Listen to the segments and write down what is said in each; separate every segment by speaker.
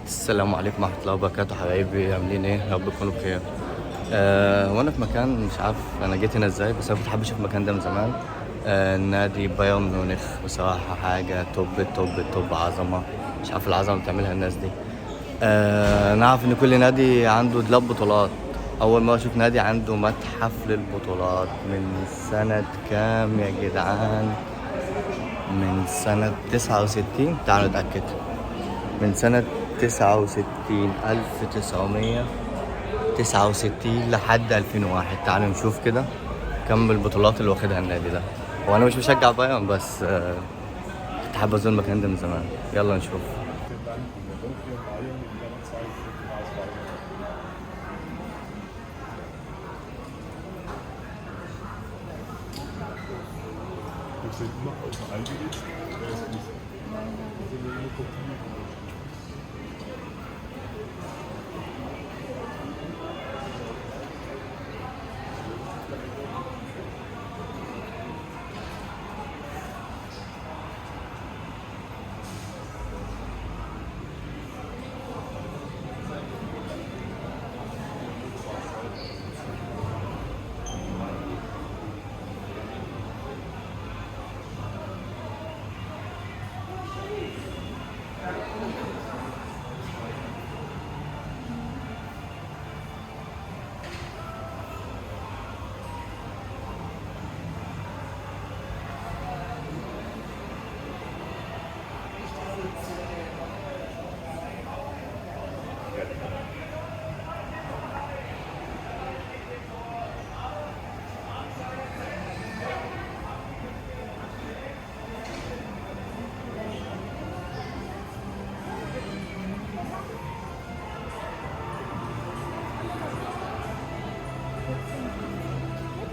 Speaker 1: السلام عليكم ورحمة الله وبركاته حبايبي، عاملين ايه؟ يا رب تكونوا بخير. وانا في مكان مش عارف انا جيت هنا ازاي، بس انا كنت حابب اشوف المكان ده من زمان. نادي بايرن ميونخ بصراحة حاجة توب توب توب، عظمة. مش عارف العظمة اللي بتعملها الناس دي. انا عارف ان كل نادي عنده دولاب بطولات. اول مرة اشوف نادي عنده متحف للبطولات. من سنة كام يا جدعان؟ من سنة 69. تعالوا نتأكد. من سنة 69، 1969 لحد 2001. تعالوا نشوف كده كم البطولات اللي واخدها النادي ده. هو أنا مش مشجع بايرن، بس كنت حابب أزور المكان ده من زمان. يلا نشوف.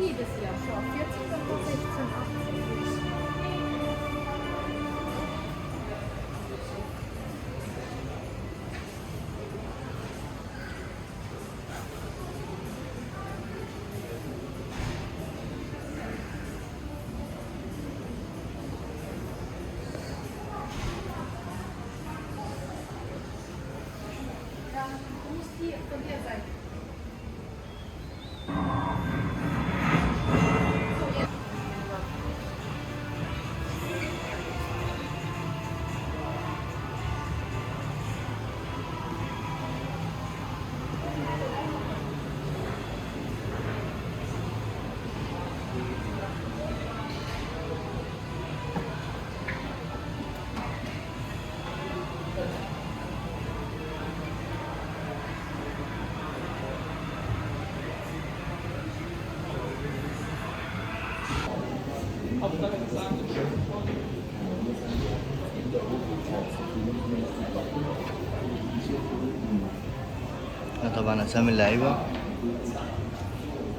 Speaker 2: Jedes Jahr schon. 14, 15, 16, 18. Ja, du musst hier von der Seite.
Speaker 1: طبعا أسامي اللعيبة،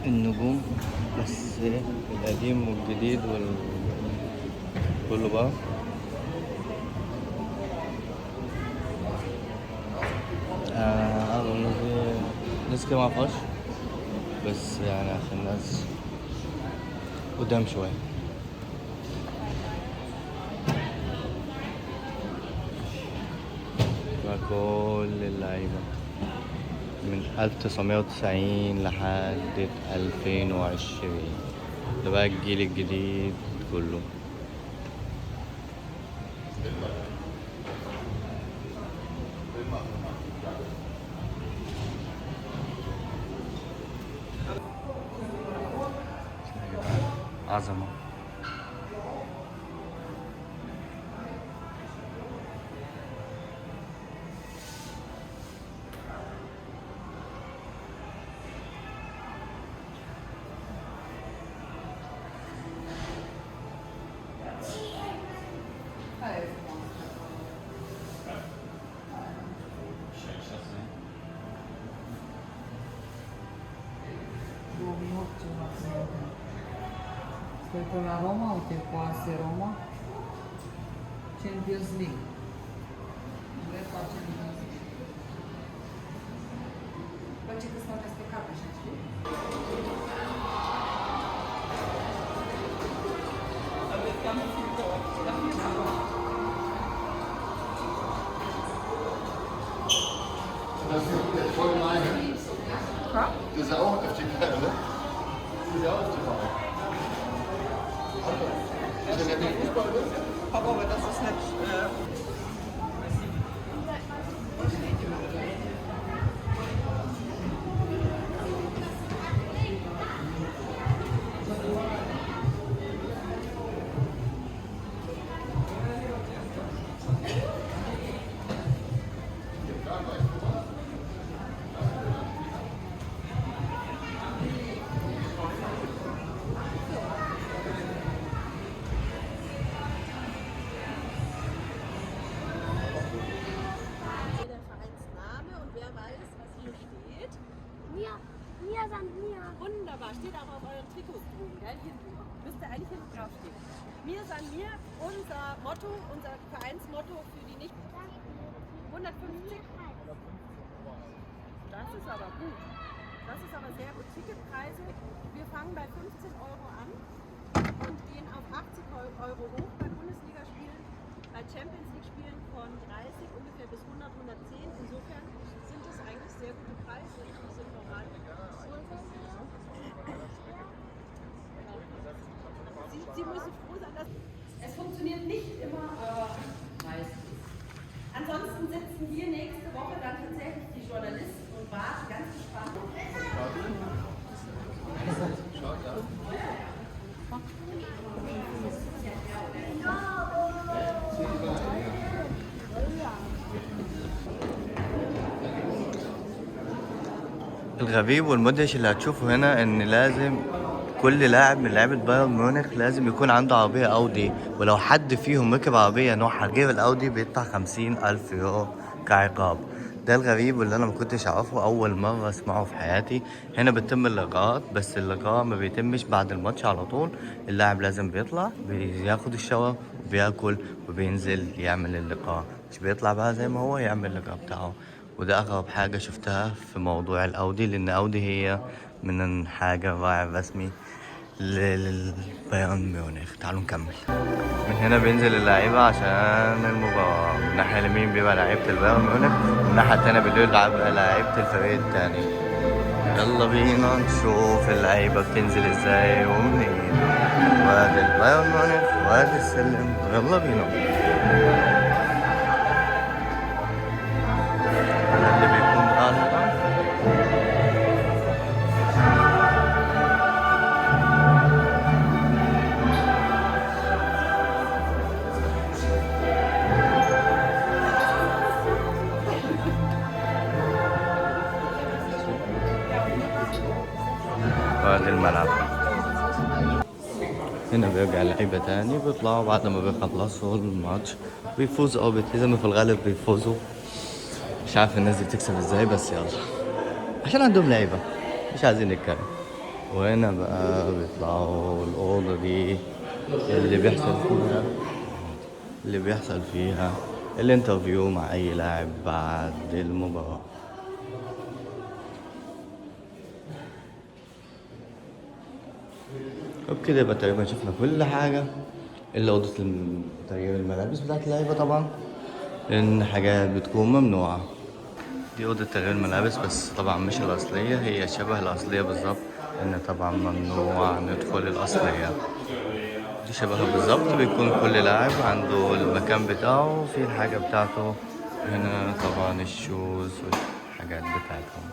Speaker 1: النجوم، بس القديم والجديد كله بقى. أغلب الناس كده معرفهاش، بس يعني عشان الناس قدام شوية. كل اللعيبة من 1990 لحد 2020. ده بقى الجيل الجديد كله. عظمة.
Speaker 3: Foi con la Roma o te poate Roma? Champions League. UEFA Champions League.
Speaker 2: Face că stau peste cap, așa, știi?
Speaker 4: Das ist ja auch FTP, oder? Das ist ja auch FTP. Ist ja nicht Fußball, oder?
Speaker 5: Aber das ist nicht. Der Vereinsname und wer weiß, was hier steht.
Speaker 6: Mia San Mia.
Speaker 5: Wunderbar, steht auch auf euren Trikots oben, gell? Hinten. Müsste eigentlich hinten draufstehen. Mir san mir, unser Motto, unser Vereinsmotto für die nicht 150. Das ist aber gut. Das ist aber sehr gut. Ticketpreise, wir fangen bei 15 Euro an und gehen auf 80 Euro hoch bei Bundesligaspielen, bei Champions League Spielen von 30 ungefähr bis 100, 110. Insofern sind das eigentlich sehr gute Preise. Die sind normal. Sie müssen froh sein, dass es funktioniert nicht immer, aber meistens. Ansonsten sitzen wir nächste Woche dann tatsächlich die Journalisten und warten ganz gespannt.
Speaker 1: الغريب والمدهش اللي هتشوفه هنا ان لازم كل لاعب من لعيبه بايرن ميونخ لازم يكون عنده عربيه اودي، ولو حد فيهم ركب عربيه نوعها غير الاودي بيدفع 50,000 يورو كعقاب. ده الغريب واللي انا ما كنتش اعرفه، اول مره اسمعه في حياتي. هنا بتتم اللقاءات، بس اللقاء ما بيتمش بعد الماتش على طول. اللاعب لازم بيطلع بياخد الشاور وبياكل وبينزل يعمل اللقاء، مش بيطلع بقى زي ما هو يعمل اللقاء بتاعه. وده اغرب حاجه شفتها في موضوع الاودي، لان اودي هي من حاجه الراعي الرسمي للبايرن ميونخ. تعالوا نكمل. من هنا بينزل اللعيبه عشان المباراه، من الناحيه اليمين بيبقى لعيبه البايرن ميونخ، من الناحيه التانيه بيبقى لعيبه الفريق التاني. يلا بينا نشوف اللعيبه بتنزل ازاي ومنين. وادي البايرن ميونخ وادي السلم، يلا بينا. اللي بيكون ظاهرا وادي الملعب. هنا بيرجع اللعيبة تاني بيطلعوا بعد ما بيخلصوا الماتش بيفوزوا او بيتهزموا، في الغالب بيفوزوا. مش عارف الناس دي بتكسب ازاي، بس يلا عشان عندهم لعيبة مش عايزين نتكلم. وهنا بقى بيطلعوا الأوضة دي اللي بيحصل فيها الانترفيو مع أي لاعب بعد المباراة. وبكده يبقى تقريبا شفنا كل حاجة إلا أوضة تغيير الملابس بتاعت اللعيبة طبعا، لأن حاجات بتكون ممنوعة. دي أوضة تغيير الملابس بس طبعا مش الأصلية، هي شبه الأصلية بالظبط، لأن طبعا ممنوع ندخل الأصلية. دي شبهها بالظبط، بيكون كل لاعب عنده المكان بتاعه وفي الحاجة بتاعته. هنا طبعا الشوز والحاجات بتاعتهم.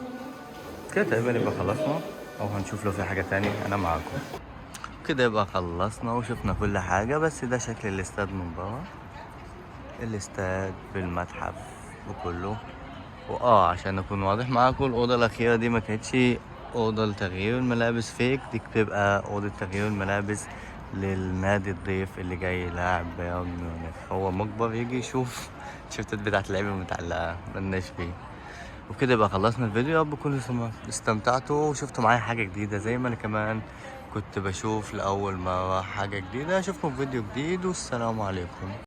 Speaker 1: كده تقريبا يبقى خلصنا، أو هنشوف لو في حاجة تانية. أنا معاكم. كده يبقى خلصنا وشفنا كل حاجة، بس ده شكل الاستاد من برا، الاستاد بالمتحف وكله. عشان اكون واضح معاكم، الاوضه الاخيره دي ما كانتش اوضه لتغيير الملابس فيك، دي بتبقى اوضه تغيير الملابس للنادي الضيف اللي جاي يلعب بايرن ميونخ. هو مجبر يجي يشوف التيشيرتات بتاعت اللعيبه متعلقه، ملناش فيه. وبكده بقى خلصنا الفيديو. يا رب تكونوا استمتعتوا وشفتوا معايا حاجه جديده، زي ما انا كمان كنت بشوف لاول مره حاجه جديده. اشوفكم في فيديو جديد، والسلام عليكم.